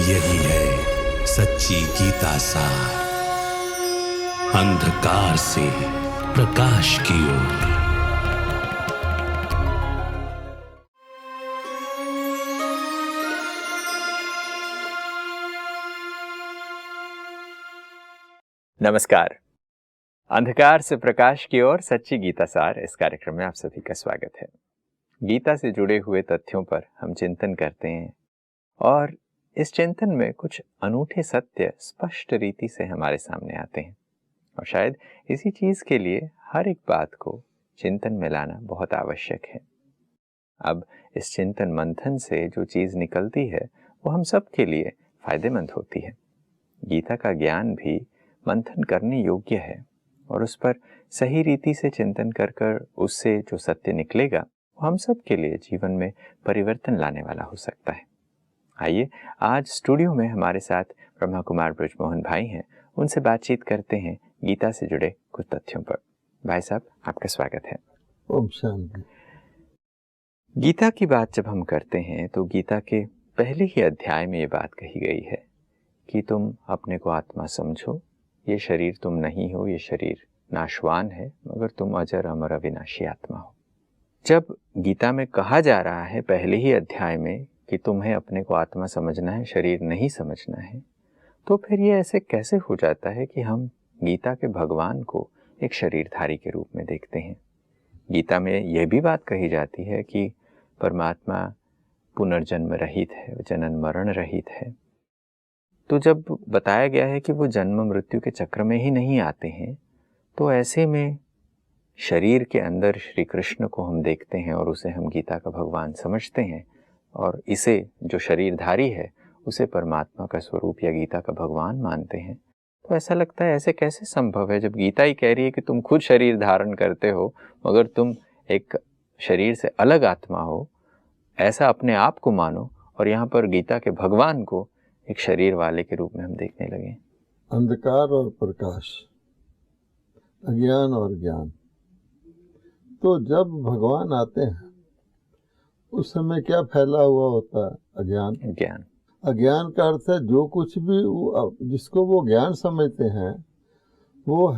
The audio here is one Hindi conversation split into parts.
यही है सच्ची गीता सार। अंधकार से प्रकाश की ओर। नमस्कार। अंधकार से प्रकाश की ओर सच्ची गीता सार इस कार्यक्रम में आप सभी का स्वागत है। गीता से जुड़े हुए तथ्यों पर हम चिंतन करते हैं और इस चिंतन में कुछ अनूठे सत्य स्पष्ट रीति से हमारे सामने आते हैं और शायद इसी चीज के लिए हर एक बात को चिंतन में लाना बहुत आवश्यक है। अब इस चिंतन मंथन से जो चीज निकलती है वो हम सब के लिए फायदेमंद होती है। गीता का ज्ञान भी मंथन करने योग्य है और उस पर सही रीति से चिंतन कर कर उससे जो सत्य निकलेगा वो हम सब के लिए जीवन में परिवर्तन लाने वाला हो सकता है। आइए आज स्टूडियो में हमारे साथ ब्रह्मा कुमार ब्रजमोहन भाई हैं, उनसे बातचीत करते हैं गीता से जुड़े कुछ तथ्यों पर। भाई साहब, आपका स्वागत है। ओम शांति। गीता की बात जब हम करते हैं तो गीता के पहले ही अध्याय में ये बात कही गई है कि तुम अपने को आत्मा समझो, ये शरीर तुम नहीं हो, ये शरीर नाशवान है, मगर तुम अजर अमर अविनाशी आत्मा हो। जब गीता में कहा जा रहा है पहले ही अध्याय में कि तुम्हें अपने को आत्मा समझना है, शरीर नहीं समझना है, तो फिर ये ऐसे कैसे हो जाता है कि हम गीता के भगवान को एक शरीरधारी के रूप में देखते हैं। गीता में यह भी बात कही जाती है कि परमात्मा पुनर्जन्म रहित है, जनन मरण रहित है। तो जब बताया गया है कि वो जन्म मृत्यु के चक्र में ही नहीं आते हैं, तो ऐसे में शरीर के अंदर श्री कृष्ण को हम देखते हैं और उसे हम गीता का भगवान समझते हैं और इसे जो शरीरधारी है उसे परमात्मा का स्वरूप या गीता का भगवान मानते हैं। तो ऐसा लगता है ऐसे कैसे संभव है जब गीता ही कह रही है कि तुम खुद शरीर धारण करते हो मगर तुम एक शरीर से अलग आत्मा हो, ऐसा अपने आप को मानो, और यहाँ पर गीता के भगवान को एक शरीर वाले के रूप में हम देखने लगे। अंधकार और प्रकाश, अज्ञान और ज्ञान। तो जब भगवान आते हैं उस समय क्या फैला हुआ होता है? अज्ञान। ज्ञान। अज्ञान का अर्थ है जो कुछ भी जिसको वो ज्ञान समझते हैं वो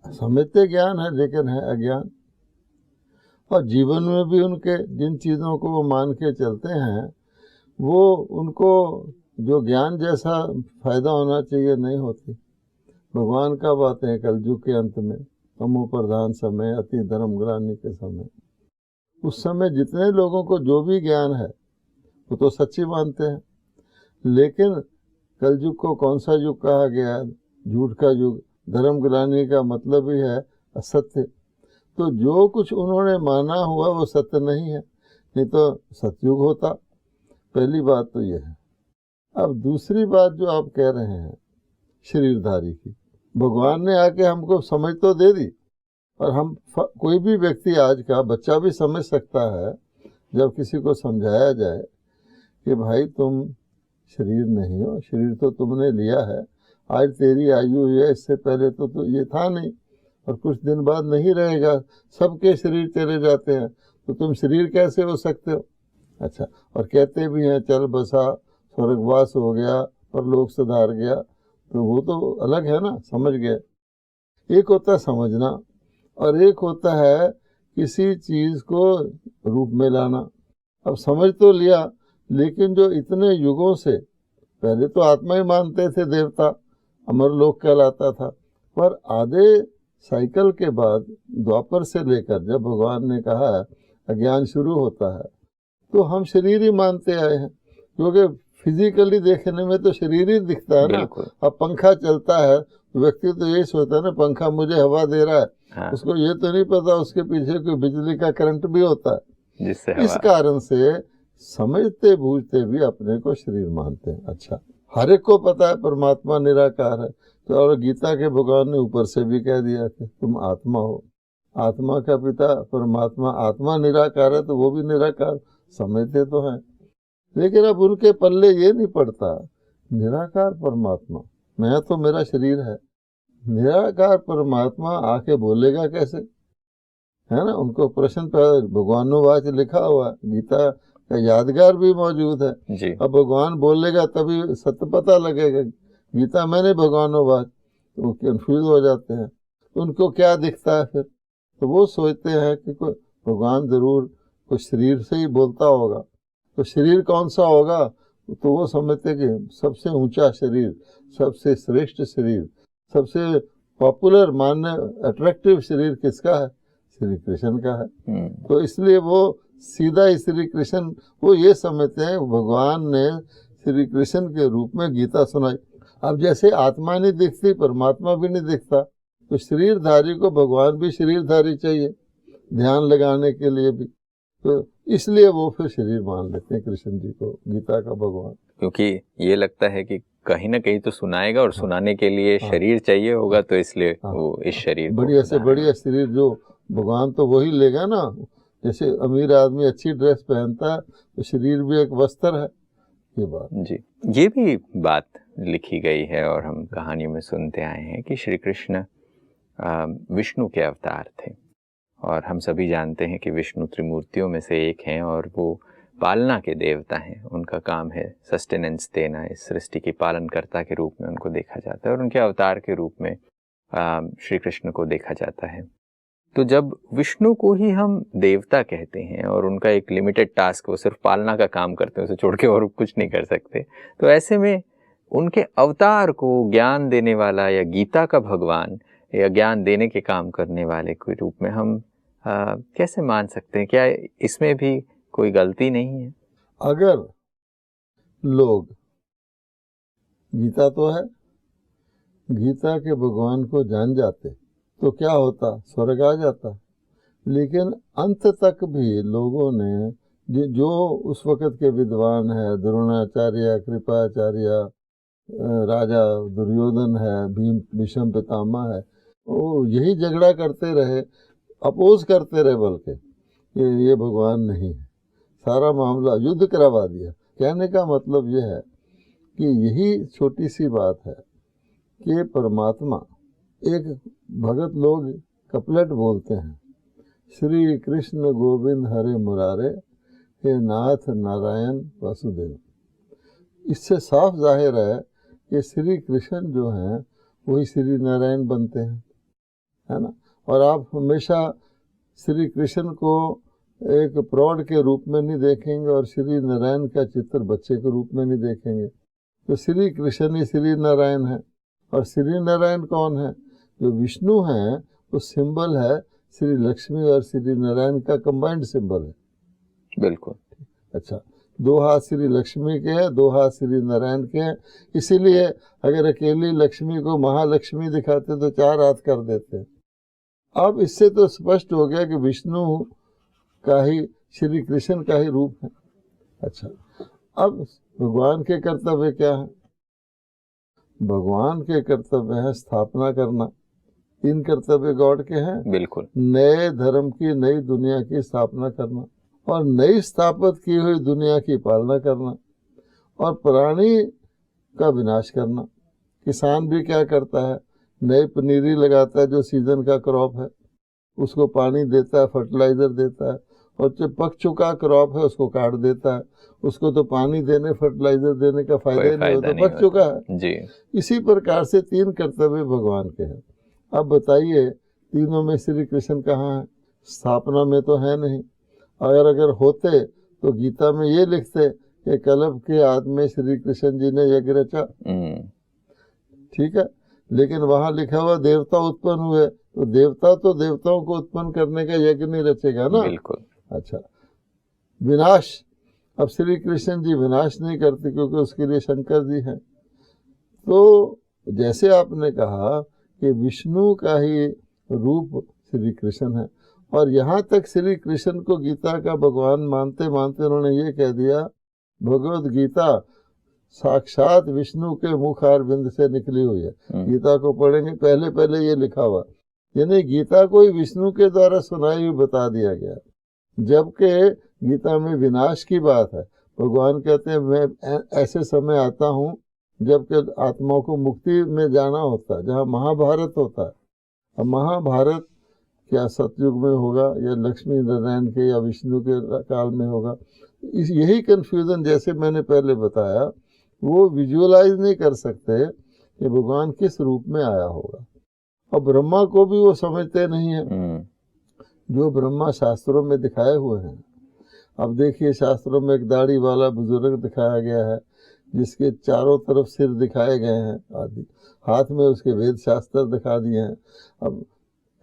समझते ज्ञान है लेकिन है अज्ञान। और जीवन में भी उनके जिन चीज़ों को वो मान के चलते हैं वो उनको जो ज्ञान जैसा फायदा होना चाहिए नहीं होती। भगवान का बात है कलयुग के अंत में, तमो प्रधान समय, अति धर्मग्लानि के समय, उस समय जितने लोगों को जो भी ज्ञान है वो तो सच्ची मानते हैं, लेकिन कलयुग को कौन सा युग कहा गया? झूठ का युग। धर्मग्लानि का मतलब ही है असत्य। तो जो कुछ उन्होंने माना हुआ वो सत्य नहीं है, नहीं तो सतयुग होता। पहली बात तो यह है। अब दूसरी बात जो आप कह रहे हैं शरीरधारी की, भगवान ने आके हमको समझ तो दे दी और हम कोई भी व्यक्ति आज का बच्चा भी समझ सकता है जब किसी को समझाया जाए कि भाई तुम शरीर नहीं हो, शरीर तो तुमने लिया है, आज तेरी आयु है, इससे पहले तो ये था नहीं और कुछ दिन बाद नहीं रहेगा, सबके शरीर चले जाते हैं, तो तुम शरीर कैसे हो सकते हो? अच्छा, और कहते भी हैं चल बसा, स्वर्गवास हो गया, परलोक सुधार गया, तो वो तो अलग है ना, समझ गए। एक होता है समझना और एक होता है किसी चीज़ को रूप में लाना। अब समझ तो लिया, लेकिन जो इतने युगों से पहले तो आत्मा ही मानते थे, देवता अमर लोक कहलाता था, पर आधे साइकिल के बाद द्वापर से लेकर जब भगवान ने कहा अज्ञान शुरू होता है तो हम शरीर ही मानते आए हैं, क्योंकि फिजिकली देखने में तो शरीर ही दिखता है ना। अब पंखा चलता है तो व्यक्ति तो यही सोचता है ना, पंखा मुझे हवा दे रहा है। हाँ। उसको ये तो नहीं पता उसके पीछे कोई बिजली का करंट भी होता है, जिससे इस कारण से समझते बूझते भी अपने को शरीर मानते हैं। अच्छा, हर एक को पता है परमात्मा निराकार है, तो और गीता के भगवान ने ऊपर से भी कह दिया कि तुम आत्मा हो, आत्मा का पिता परमात्मा, आत्मा निराकार है तो वो भी निराकार समझते तो हैं, लेकिन अब उनके पल्ले ये नहीं पड़ता निराकार परमात्मा, मैं तो मेरा शरीर है, निराकार परमात्मा आके बोलेगा कैसे? है ना, उनको प्रश्न पर भगवानोवाच लिखा हुआ गीता का यादगार भी मौजूद है। जी। अब भगवान बोलेगा तभी सत्य पता लगेगा, गीता में नहीं भगवानों बात, तो वो कंफ्यूज हो जाते हैं। उनको क्या दिखता है फिर, तो वो सोचते हैं कि कोई भगवान जरूर कुछ शरीर से ही बोलता होगा। तो शरीर कौन सा होगा, तो वो समझते कि सबसे ऊंचा शरीर, सबसे श्रेष्ठ शरीर, सबसे पॉपुलर मान्य अट्रैक्टिव शरीर किसका है, श्री कृष्ण का है। तो इसलिए वो सीधा ही श्री कृष्ण, वो ये समझते हैं भगवान ने श्री कृष्ण के रूप में गीता सुनाई। अब जैसे आत्मा नहीं दिखती, परमात्मा भी नहीं दिखता, तो शरीरधारी को भगवान भी शरीरधारी चाहिए ध्यान लगाने के लिए भी, तो इसलिए वो फिर शरीर मान लेते हैं कृष्ण जी को, गीता का भगवान। क्योंकि ये लगता है कि कहीं ना कहीं तो सुनाएगा, और सुनाने के लिए शरीर चाहिए होगा, तो इसलिए वो इस शरीर बढ़िया से बढ़िया शरीर जो भगवान तो वही लेगा ना। जैसे अमीर आदमी अच्छी ड्रेस पहनता है, तो शरीर भी एक वस्त्र है, ये बात जी। ये भी बात लिखी गई है और हम कहानियों में सुनते आए हैं कि श्री कृष्ण विष्णु के अवतार थे, और हम सभी जानते हैं कि विष्णु त्रिमूर्तियों में से एक हैं और वो पालना के देवता हैं। उनका काम है सस्टेनेंस देना, इस सृष्टि के पालनकर्ता के रूप में उनको देखा जाता है, और उनके अवतार के रूप में श्री कृष्ण को देखा जाता है। तो जब विष्णु को ही हम देवता कहते हैं और उनका एक लिमिटेड टास्क, वो सिर्फ पालना का काम करते हैं, उसे छोड़ के और कुछ नहीं कर सकते, तो ऐसे में उनके अवतार को ज्ञान देने वाला या गीता का भगवान या ज्ञान देने के काम करने वाले के रूप में हम कैसे मान सकते हैं? क्या इसमें भी कोई गलती नहीं है? अगर लोग, गीता तो है, गीता के भगवान को जान जाते तो क्या होता, स्वर्ग आ जाता। लेकिन अंत तक भी लोगों ने जो उस वक़्त के विद्वान है, द्रोणाचार्य, कृपाचार्य, राजा दुर्योधन है, भीष्म पितामह है, वो यही झगड़ा करते रहे, अपोज करते रहे, बल्कि ये भगवान नहीं है, सारा मामला युद्ध करवा दिया। कहने का मतलब ये है कि यही छोटी सी बात है कि परमात्मा, एक भगत लोग कपलेट बोलते हैं, श्री कृष्ण गोविंद हरे मुरारे, हे नाथ नारायण वासुदेव। इससे साफ जाहिर है कि श्री कृष्ण जो हैं वही श्री नारायण बनते हैं, है ना। और आप हमेशा श्री कृष्ण को एक प्रौढ़ के रूप में नहीं देखेंगे और श्री नारायण का चित्र बच्चे के रूप में नहीं देखेंगे। तो श्री कृष्ण ही श्री नारायण है। और श्री नारायण कौन है? जो विष्णु हैं, वो सिंबल है श्री लक्ष्मी और श्री नारायण का कंबाइंड सिंबल है। बिल्कुल। अच्छा, दो हाथ श्री लक्ष्मी के हैं, दो हाथ श्री नारायण के हैं। इसीलिए अगर अकेली लक्ष्मी को महालक्ष्मी दिखाते तो चार हाथ कर देते। अब इससे तो स्पष्ट हो गया कि विष्णु का ही, श्री कृष्ण का ही रूप है। अच्छा, अब भगवान के कर्तव्य क्या है? भगवान के कर्तव्य है स्थापना करना। तीन कर्तव्य गॉड के हैं। बिल्कुल। नए धर्म की, नई दुनिया की स्थापना करना, और नई स्थापित की हुई दुनिया की पालना करना, और प्राणी का विनाश करना। किसान भी क्या करता है? नई पनीरी लगाता है, जो सीजन का क्रॉप है, उसको पानी देता है, फर्टिलाइजर देता है, और जो पक चुका क्रॉप है उसको काट देता है। उसको तो पानी देने, फर्टिलाइजर देने का फायदा ही नहीं होता, पक चुका है जी। इसी प्रकार से तीन कर्तव्य भगवान के हैं। अब बताइए, तीनों में श्री कृष्ण कहाँ है? स्थापना में तो है नहीं। अगर होते तो गीता में ये लिखते कि कल्प के आदि में श्री कृष्ण जी ने यज्ञ रचा। ठीक है, लेकिन वहां लिखा हुआ देवता उत्पन्न हुए, तो देवता तो देवताओं को उत्पन्न करने का यज्ञ नहीं रचेगा ना। बिल्कुल। अच्छा, विनाश, अब श्री कृष्ण जी विनाश नहीं करते क्योंकि उसके लिए शंकर जी हैं। तो जैसे आपने कहा कि विष्णु का ही रूप श्री कृष्ण है, और यहाँ तक श्री कृष्ण को गीता का भगवान मानते मानते उन्होंने ये कह दिया, भगवद गीता साक्षात विष्णु के मुख अरविंद से निकली हुई है। गीता को पढ़ेंगे, पहले पहले ये लिखा हुआ, यानी गीता को ही विष्णु के द्वारा सुनाई हुई बता दिया गया। जबकि गीता में विनाश की बात है। भगवान कहते हैं मैं ऐसे समय आता हूँ जबकि आत्माओं को मुक्ति में जाना होता है, जहाँ महाभारत होता है। अब महाभारत क्या सतयुग में होगा या लक्ष्मी नारायण के या विष्णु के काल में होगा, यही कन्फ्यूज़न, जैसे मैंने पहले बताया, वो विजुअलाइज नहीं कर सकते कि भगवान किस रूप में आया होगा। और ब्रह्मा को भी वो समझते नहीं है जो ब्रह्मा शास्त्रों में दिखाए हुए हैं। अब देखिए, शास्त्रों में एक दाढ़ी वाला बुजुर्ग दिखाया गया है जिसके चारों तरफ सिर दिखाए गए हैं आदि, हाथ में उसके वेद शास्त्र दिखा दिए हैं। अब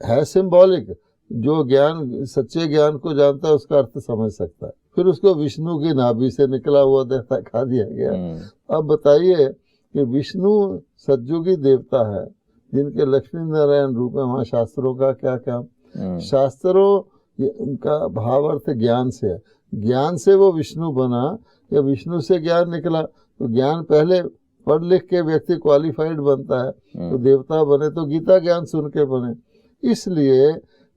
है सिंबॉलिक, जो ज्ञान सच्चे ज्ञान को जानता है उसका अर्थ समझ सकता है। फिर उसको विष्णु की नाभि से निकला हुआ दिखा दिया गया। अब बताइए कि विष्णु सतयुगी देवता है जिनके लक्ष्मी नारायण रूप है, वहाँ शास्त्रों का क्या काम? शास्त्रों का भावार्थ ज्ञान से है, ज्ञान से वो विष्णु बना या विष्णु से ज्ञान निकला? तो ज्ञान पहले पढ़ लिख के व्यक्ति क्वालिफाइड बनता है, तो देवता बने तो गीता ज्ञान सुन के बने। इसलिए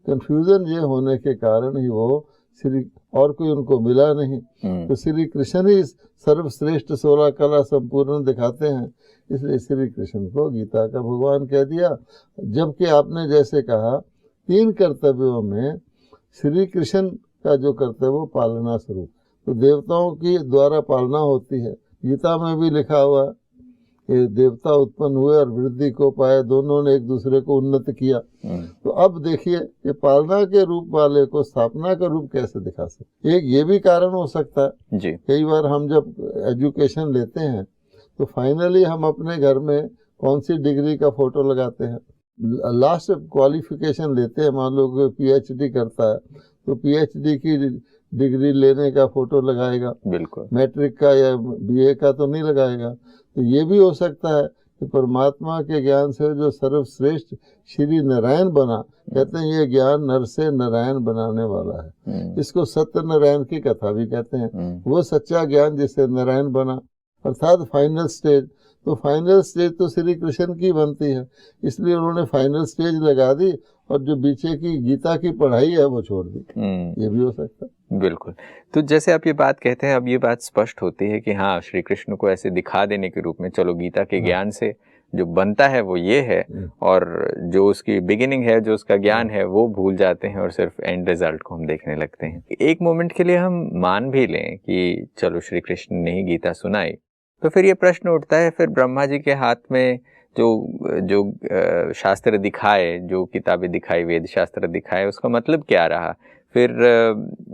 कंफ्यूजन ये होने के कारण ही वो श्री, और कोई उनको मिला नहीं, तो श्री कृष्ण ही सर्वश्रेष्ठ 16 कला संपूर्ण दिखाते हैं, इसलिए श्री कृष्ण को गीता का भगवान कह दिया। जबकि आपने जैसे कहा 3 कर्तव्यों में श्री कृष्ण का जो कर्तव्य वो पालना स्वरूप, तो देवताओं की द्वारा पालना होती है। गीता में भी लिखा हुआ कि देवता उत्पन्न हुए और वृद्धि को पाए, दोनों ने एक दूसरे को उन्नत किया। तो अब देखिए कि पालना के रूप वाले को स्थापना का रूप कैसे दिखा सकते? एक ये भी कारण हो सकता है जी। कई बार हम जब एजुकेशन लेते हैं तो फाइनली हम अपने घर में कौन सी डिग्री का फोटो लगाते हैं? लास्ट क्वालिफिकेशन लेते हैं, मान लो कोई पीएचडी करता है तो पीएचडी की डिग्री लेने का फोटो लगाएगा, बिल्कुल, मैट्रिक का या बीए का तो नहीं लगाएगा। तो ये भी हो सकता है कि परमात्मा के ज्ञान से जो सर्वश्रेष्ठ श्री नारायण बना, कहते हैं ये ज्ञान नर से नारायण बनाने वाला है, इसको सत्य नारायण की कथा भी कहते हैं। वो सच्चा ज्ञान जिससे नारायण बना, अर्थात फाइनल स्टेज। तो फाइनल स्टेज तो श्री कृष्ण की बनती है, इसलिए उन्होंने फाइनल स्टेज लगा दी और जो पीछे की गीता की पढ़ाई है वो छोड़ दी। ये भी हो सकता है। बिल्कुल। तो जैसे आप ये बात कहते हैं, अब ये बात स्पष्ट होती है कि हाँ, श्री कृष्ण को ऐसे दिखा देने के रूप में, चलो गीता के ज्ञान से जो बनता है वो ये है, और जो उसकी बिगिनिंग है, जो उसका ज्ञान है, वो भूल जाते हैं और सिर्फ एंड रिजल्ट को हम देखने लगते हैं। एक मोमेंट के लिए हम मान भी लें कि चलो श्री कृष्ण ने ही गीता सुनाई, तो फिर ये प्रश्न उठता है, फिर ब्रह्मा जी के हाथ में जो शास्त्र दिखाए, जो किताबें दिखाई, वेद शास्त्र दिखाए, उसका मतलब क्या रहा? फिर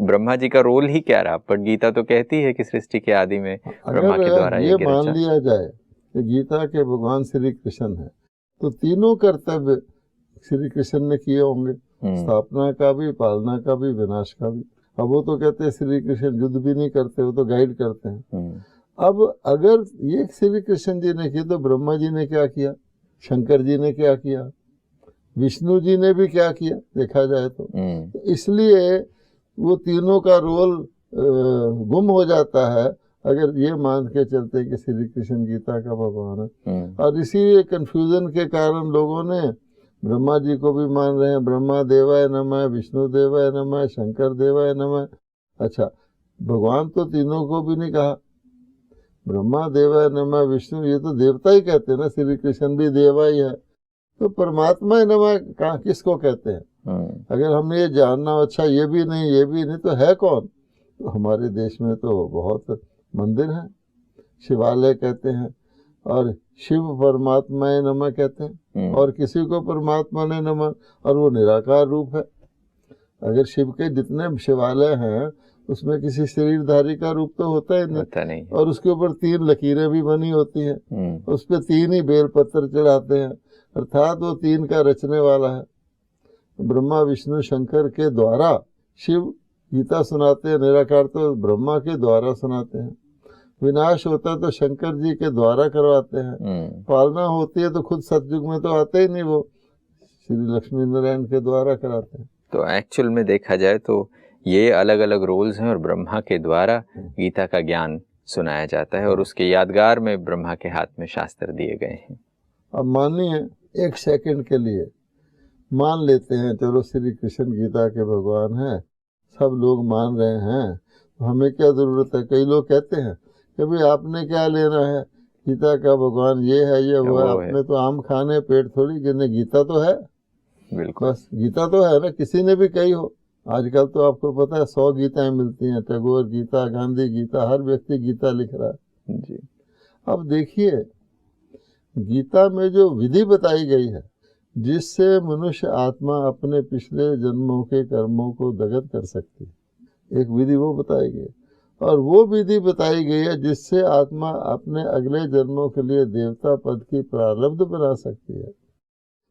ब्रह्मा जी का रोल ही क्या रहा? पर गीता तो कहती है कि सृष्टि के आदि में ब्रह्मा के द्वारा ये मान लिया जाए कि गीता के भगवान श्री कृष्ण है, तो तीनों कर्तव्य श्री कृष्ण ने किए होंगे, स्थापना का भी, पालना का भी, विनाश का भी। अब वो तो कहते हैं श्री कृष्ण युद्ध भी नहीं करते, वो तो गाइड करते हैं। अब अगर ये श्री कृष्ण जी ने किया तो ब्रह्मा जी ने क्या किया, शंकर जी ने क्या किया, विष्णु जी ने भी क्या किया, देखा जाए तो इसलिए वो तीनों का रोल गुम हो जाता है अगर ये मान के चलते कि श्री कृष्ण गीता का भगवान है। और इसी कंफ्यूजन के कारण लोगों ने ब्रह्मा जी को भी मान रहे हैं, ब्रह्मा देवाय नमः, विष्णु देवाय नमः, शंकर देवाय नमः। अच्छा, भगवान तो तीनों को भी नहीं कहा, ब्रह्मा देवाय नमः, विष्णु, ये तो देवता ही कहते हैं ना, श्री कृष्ण भी देवा ही है, तो परमात्मा नमः कहाँ किसको कहते हैं? अगर हमने ये जानना, अच्छा ये भी नहीं, ये भी नहीं, तो है कौन? तो हमारे देश में तो बहुत मंदिर हैं, शिवालय कहते हैं, और शिव परमात्मा नमः कहते हैं, और किसी को परमात्मा ने नमः, और वो निराकार रूप है। अगर शिव के जितने शिवालय हैं उसमें किसी शरीरधारी का रूप तो होता ही नहीं, और उसके ऊपर 3 लकीरें भी बनी होती हैं, उस पर 3 ही बेलपत्र चढ़ाते हैं, अर्थात वो 3 का रचने वाला है। ब्रह्मा विष्णु शंकर के द्वारा शिव गीता सुनाते हैं, निराकार तो ब्रह्मा के द्वारा सुनाते हैं, विनाश होता है तो शंकर जी के द्वारा करवाते हैं, पालना होती है तो खुद सतयुग में तो आते ही नहीं, वो श्री लक्ष्मी नारायण के द्वारा कराते हैं। तो एक्चुअल में देखा जाए तो ये अलग अलग रोल्स हैं, और ब्रह्मा के द्वारा गीता का ज्ञान सुनाया जाता है, और उसके यादगार में ब्रह्मा के हाथ में शास्त्र दिए गए हैं। अब मानिए 1 सेकंड के लिए मान लेते हैं, चलो श्री कृष्ण गीता के भगवान हैं, सब लोग मान रहे हैं, तो हमें क्या ज़रूरत है? कई लोग कहते हैं कि भाई आपने क्या लेना है, गीता का भगवान ये है, ये वो है, आपने तो आम खाने पेट थोड़ी गिरने, गीता तो है, बिल्कुल, बस गीता तो है ना, किसी ने भी कही हो, आजकल तो आपको पता है 100 गीताएं मिलती हैं, टैगोर गीता, गांधी गीता, हर व्यक्ति गीता लिख रहा है जी। अब देखिए, गीता में जो विधि बताई गई है जिससे मनुष्य आत्मा अपने पिछले जन्मों के कर्मों को दगत कर सकती है, एक विधि वो बताई गई, और वो विधि बताई गई है जिससे आत्मा अपने अगले जन्मों के लिए देवता पद की प्रारब्ध बना सकती है।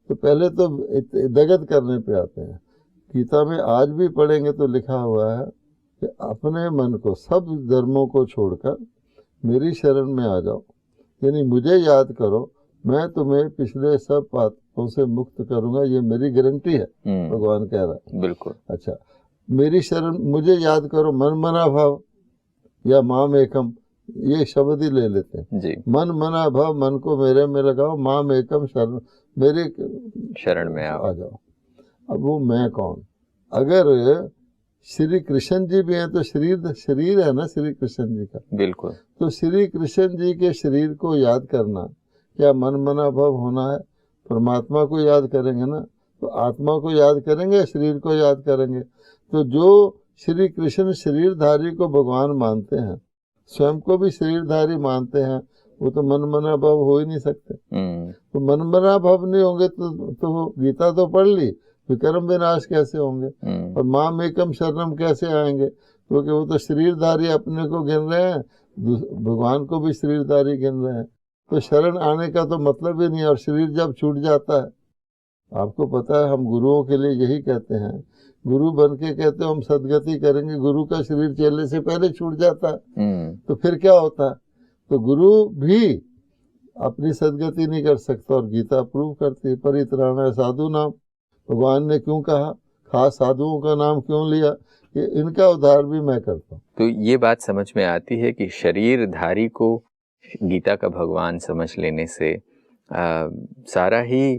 तो पहले तो दगत करने पे आते हैं। गीता में आज भी पढ़ेंगे तो लिखा हुआ है कि अपने मन को, सब धर्मों को छोड़कर मेरी शरण में आ जाओ, यानी मुझे याद करो, मैं तुम्हें पिछले सब पापों से मुक्त करूंगा, ये मेरी गारंटी है, भगवान कह रहा है। बिल्कुल। अच्छा, मेरी शरण, मुझे याद करो, मन मना भाव या माम एकम, ये शब्द ही ले लेते हैं जी। मन मना भाव, मन को मेरे में लगाओ, माम एकम शरण, मेरे शरण में आ जाओ। अब वो मैं कौन? अगर श्री कृष्ण जी भी हैं तो शरीर है ना श्री कृष्ण जी का, बिल्कुल। तो श्री कृष्ण जी के शरीर को याद करना क्या मन मना भाव होना है? परमात्मा को याद करेंगे ना, तो आत्मा को याद करेंगे, शरीर को याद करेंगे। तो जो श्री कृष्ण शरीरधारी को भगवान मानते हैं, स्वयं को भी शरीरधारी मानते हैं, वो तो मन मना भाव हो ही नहीं सकते। तो मन मना भाव नहीं होंगे तो गीता तो पढ़ ली, विक्रम विनाश कैसे होंगे? और माम एकम शरणम कैसे आएंगे? क्योंकि वो तो शरीरधारी अपने को गिन रहे हैं, भगवान को भी शरीरधारी गिन रहे हैं, तो शरण आने का तो मतलब ही नहीं। और शरीर जब छूट जाता है, आपको पता है हम गुरुओं के लिए यही कहते हैं, गुरु बन के कहते हो हम सदगति करेंगे, गुरु का शरीर चलने से पहले छूट जाता है, तो फिर क्या होता है? तो गुरु भी अपनी सदगति नहीं कर सकता, और गीता प्रूव करती है। परित्राणाय साधु नाम, भगवान ने क्यों कहा, खास साधुओं का नाम क्यों लिया, कि इनका उद्धार भी मैं करता हूँ। तो ये बात समझ में आती है कि शरीरधारी को गीता का भगवान समझ लेने से सारा ही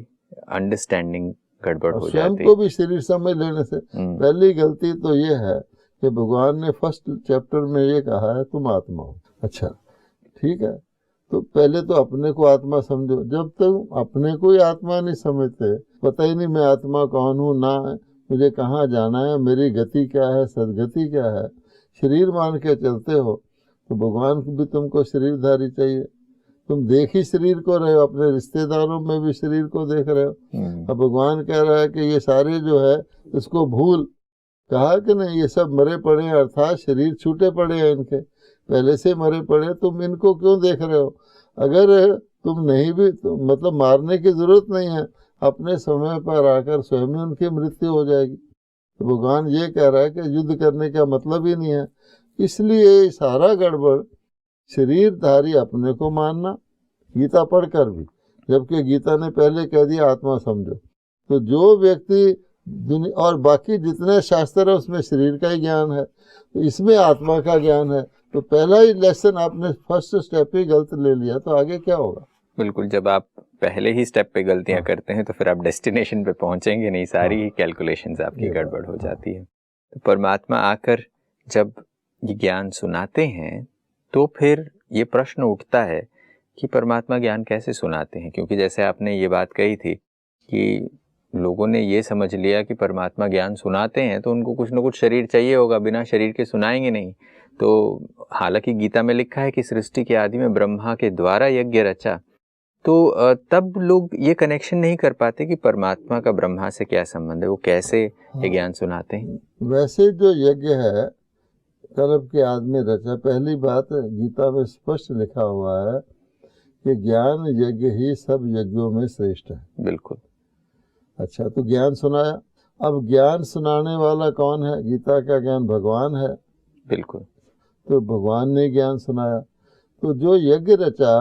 अंडरस्टैंडिंग गड़बड़ हो जाती है। स्वयं को भी शरीर समझ लेने से पहली गलती तो ये है कि भगवान ने फर्स्ट चैप्टर में ये कहा है तुम आत्मा हो। अच्छा ठीक है, तो पहले तो अपने को आत्मा समझो। जब तक अपने को ही आत्मा नहीं समझते, पता ही नहीं मैं आत्मा कौन हूँ, ना मुझे कहाँ जाना है, मेरी गति क्या है, सदगति क्या है, शरीर मान के चलते हो, तो भगवान भी तुमको शरीरधारी चाहिए। तुम देख ही शरीर को रहे हो, अपने रिश्तेदारों में भी शरीर को देख रहे हो। अब भगवान कह रहा है कि ये सारे जो है इसको भूल, कहा कि नहीं, ये सब मरे पड़े हैं, अर्थात शरीर छूटे पड़े हैं, इनके पहले से मरे पड़े, तुम इनको क्यों देख रहे हो? अगर तुम नहीं भी तो मतलब मारने की जरूरत नहीं है, अपने समय पर आकर स्वयं ही उनकी मृत्यु हो जाएगी। तो भगवान ये कह रहा है कि युद्ध करने का मतलब ही नहीं है। इसलिए सारा गड़बड़ शरीरधारी अपने को मानना, गीता पढ़कर भी, जबकि गीता ने पहले कह दिया आत्मा समझो। तो जो व्यक्ति दुनिया और बाकी जितने शास्त्र है उसमें शरीर का ही ज्ञान है, तो इसमें आत्मा का ज्ञान है, तो पहला ही लेसन आपने फर्स्ट स्टेप ही गलत ले लिया, तो आगे क्या होगा? बिल्कुल, जब आप पहले ही स्टेप पे गलतियां करते हैं तो फिर आप डेस्टिनेशन पे पहुंचेंगे नहीं, सारी कैलकुलेशंस आपकी गड़बड़ हो जाती है। तो परमात्मा आकर जब ये ज्ञान सुनाते हैं तो फिर ये प्रश्न उठता है कि परमात्मा ज्ञान कैसे सुनाते हैं, क्योंकि जैसे आपने ये बात कही थी कि लोगों ने ये समझ लिया कि परमात्मा ज्ञान सुनाते हैं तो उनको कुछ ना कुछ शरीर चाहिए होगा, बिना शरीर के सुनाएंगे नहीं। तो हालांकि गीता में लिखा है कि सृष्टि के आदि में ब्रह्मा के द्वारा यज्ञ रचा, तो तब लोग ये कनेक्शन नहीं कर पाते कि परमात्मा का ब्रह्मा से क्या संबंध है, वो कैसे ये ज्ञान सुनाते हैं। वैसे जो यज्ञ है कल्प के आदि में रचा, पहली बात गीता में स्पष्ट लिखा हुआ है कि ज्ञान यज्ञ ही सब यज्ञों में श्रेष्ठ है। बिल्कुल। अच्छा, तो ज्ञान सुनाया, अब ज्ञान सुनाने वाला कौन है? गीता का ज्ञान भगवान है। बिल्कुल। तो भगवान ने ज्ञान सुनाया। तो जो यज्ञ रचा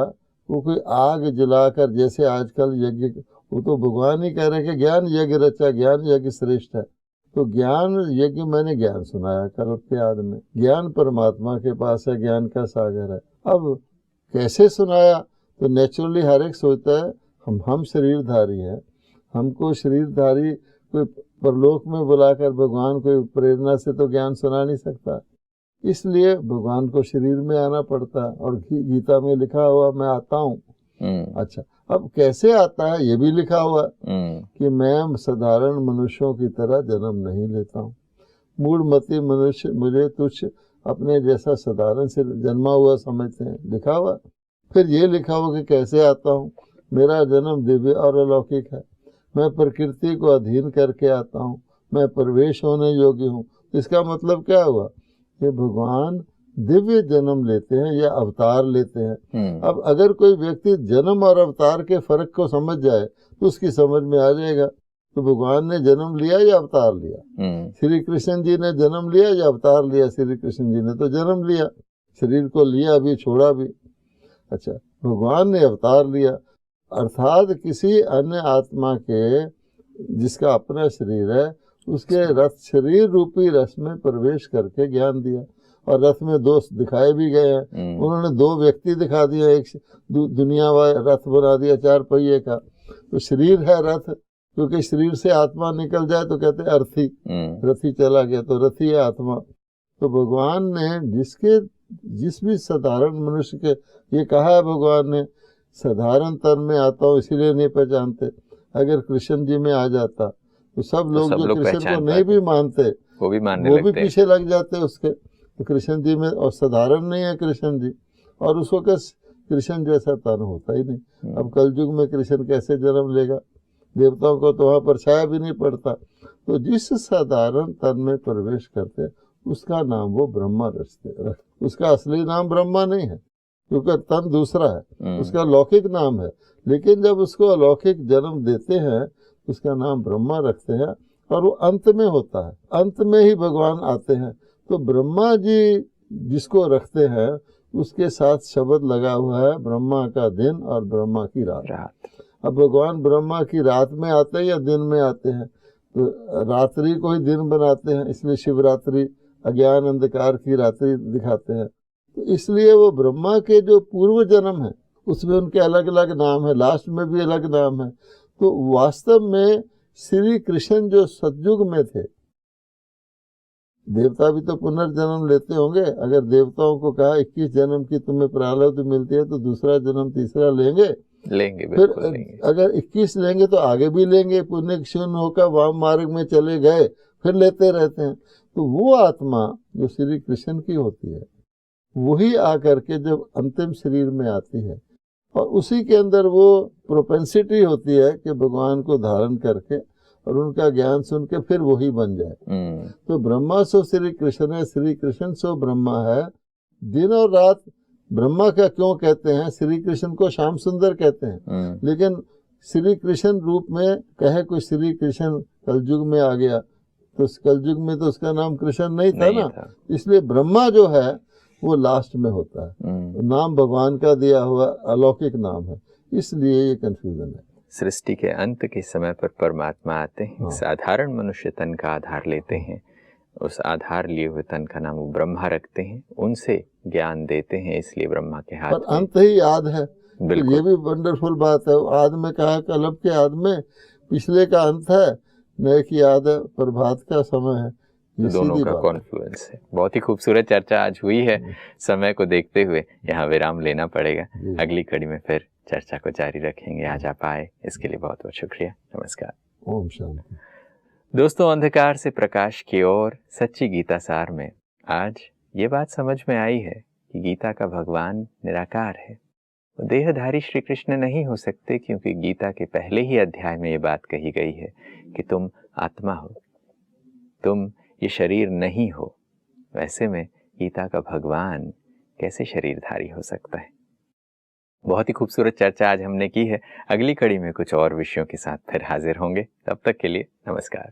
वो कोई आग जलाकर, जैसे आजकल यज्ञ, वो तो भगवान ही कह रहे कि ज्ञान यज्ञ रचा, ज्ञान यज्ञ श्रेष्ठ है। तो ज्ञान यज्ञ मैंने ज्ञान सुनाया कल्प के आदि में, ज्ञान परमात्मा के पास है, ज्ञान का सागर है। अब कैसे सुनाया? तो नेचुरली हर एक सोचता है हम शरीरधारी हैं, हमको शरीरधारी कोई परलोक में बुलाकर भगवान कोई प्रेरणा से तो ज्ञान सुना नहीं सकता, इसलिए भगवान को शरीर में आना पड़ता है। और गीता में लिखा हुआ मैं आता हूँ। अच्छा, अब कैसे आता है ये भी लिखा हुआ कि मैं साधारण मनुष्यों की तरह जन्म नहीं लेता हूँ, मूढ़मती मनुष्य मुझे तुच्छ अपने जैसा साधारण से जन्मा हुआ समझते हैं, लिखा हुआ। फिर ये लिखा हुआ कि कैसे आता हूँ, मेरा जन्म दिव्य और अलौकिक है, मैं प्रकृति को अधीन करके आता हूँ, मैं प्रवेश होने योग्य हूँ। इसका मतलब क्या हुआ कि भगवान दिव्य जन्म लेते हैं या अवतार लेते हैं। अब अगर कोई व्यक्ति जन्म और अवतार के फर्क को समझ जाए तो उसकी समझ में आ जाएगा। तो भगवान ने जन्म लिया या अवतार लिया? श्री कृष्ण जी ने जन्म लिया या अवतार लिया? श्री कृष्ण जी ने तो जन्म लिया, शरीर को लिया भी, छोड़ा भी। अच्छा, भगवान ने अवतार लिया, अर्थात किसी अन्य आत्मा के जिसका अपना शरीर है उसके रथ शरीर रूपी रस में प्रवेश करके ज्ञान दिया। और रथ में दो दिखाए भी गए हैं, उन्होंने दो व्यक्ति दिखा दिया, एक दुनिया वाला रथ बना दिया 4 पहिए का। तो शरीर है रथ, क्योंकि शरीर से आत्मा निकल जाए तो कहते हैं अर्थी, रथी चला गया, तो रथी है आत्मा। तो भगवान ने जिस भी साधारण मनुष्य के, ये कहा है भगवान ने, साधारण तन में आता हूँ इसीलिए नहीं पहचानते। अगर कृष्ण जी में आ जाता तो सब लोग जो कृष्ण को नहीं भी मानते वो भी पीछे लग जाते उसके। तो कृष्ण जी में, और साधारण नहीं है कृष्ण जी, और उसको कृष्ण जैसा तन होता ही नहीं। अब कलयुग में कृष्ण कैसे जन्म लेगा? देवताओं को तो वहाँ पर छाया भी नहीं पड़ता। तो जिस साधारण तन में प्रवेश करते उसका नाम वो ब्रह्मा रचते। उसका असली नाम ब्रह्मा नहीं है, क्योंकि तन दूसरा है, उसका लौकिक नाम है। लेकिन जब उसको अलौकिक जन्म देते हैं उसका नाम ब्रह्मा रखते हैं, और वो अंत में होता है, अंत में ही भगवान आते हैं। तो ब्रह्मा जी जिसको रखते हैं उसके साथ शब्द लगा हुआ है ब्रह्मा का दिन और ब्रह्मा की रात। अब भगवान ब्रह्मा की रात में आते हैं या दिन में आते हैं? तो रात्रि को ही दिन बनाते हैं, इसलिए शिवरात्रि अज्ञान अंधकार की रात्रि दिखाते हैं। तो इसलिए वो ब्रह्मा के जो पूर्व जन्म है उसमें उनके अलग अलग नाम है, लास्ट में भी अलग नाम है। तो वास्तव में श्री कृष्ण जो सतयुग में थे, देवता भी तो पुनर्जन्म लेते होंगे। अगर देवताओं को कहा 21 जन्म की तुम्हें प्रारब्ध मिलती है तो दूसरा जन्म तीसरा लेंगे, फिर लेंगे। अगर 21 लेंगे तो आगे भी लेंगे, पुण्य क्षीण होकर वाम मार्ग में चले गए, फिर लेते रहते हैं। तो वो आत्मा जो श्री कृष्ण की होती है वही आकर के जब अंतिम शरीर में आती है, और उसी के अंदर वो प्रोपेंसिटी होती है कि भगवान को धारण करके और उनका ज्ञान सुन के फिर वही बन जाए। तो ब्रह्मा सो श्री कृष्ण है, श्री कृष्ण सो ब्रह्मा है। दिन और रात ब्रह्मा का क्यों कहते हैं? श्री कृष्ण को श्याम सुंदर कहते हैं, लेकिन श्री कृष्ण रूप में कहे कोई श्री कृष्ण कलयुग में आ गया तो कलयुग में तो उसका नाम कृष्ण नहीं था ना। इसलिए ब्रह्मा जो है वो लास्ट में होता है, नाम भगवान का दिया हुआ अलौकिक नाम है, इसलिए ये कंफ्यूजन है। सृष्टि के अंत के समय पर परमात्मा आते हैं, साधारण मनुष्य तन का आधार लेते हैं, उस आधार लिए हुए तन का नाम वो ब्रह्मा रखते हैं, उनसे ज्ञान देते हैं, इसलिए ब्रह्मा के हाथ पर अंत ही याद है। बिल्कुल, ये भी वंडरफुल बात है। आद में कहा कलब के आद में, पिछले का अंत है, नए की याद है, प्रभात का समय है। दोनों का कॉन्फ्लुएंस है। बहुत ही खूबसूरत चर्चा आज हुई है। समय को देखते हुए यहाँ विराम लेना पड़ेगा, अगली कड़ी में फिर चर्चा को जारी रखेंगे। आज आप आए इसके लिए बहुत बहुत शुक्रिया। नमस्कार। ओम शांति। दोस्तों, अंधकार से प्रकाश की ओर सच्ची गीता सार में आज ये बात समझ में आई है कि गीता का भगवान निराकार है, वो देहधारी श्री कृष्ण नहीं हो सकते, क्योंकि गीता के पहले ही अध्याय में ये बात कही गई है कि तुम आत्मा हो, तुम ये शरीर नहीं हो। वैसे में गीता का भगवान कैसे शरीरधारी हो सकता है? बहुत ही खूबसूरत चर्चा आज हमने की है। अगली कड़ी में कुछ और विषयों के साथ फिर हाजिर होंगे। तब तक के लिए नमस्कार।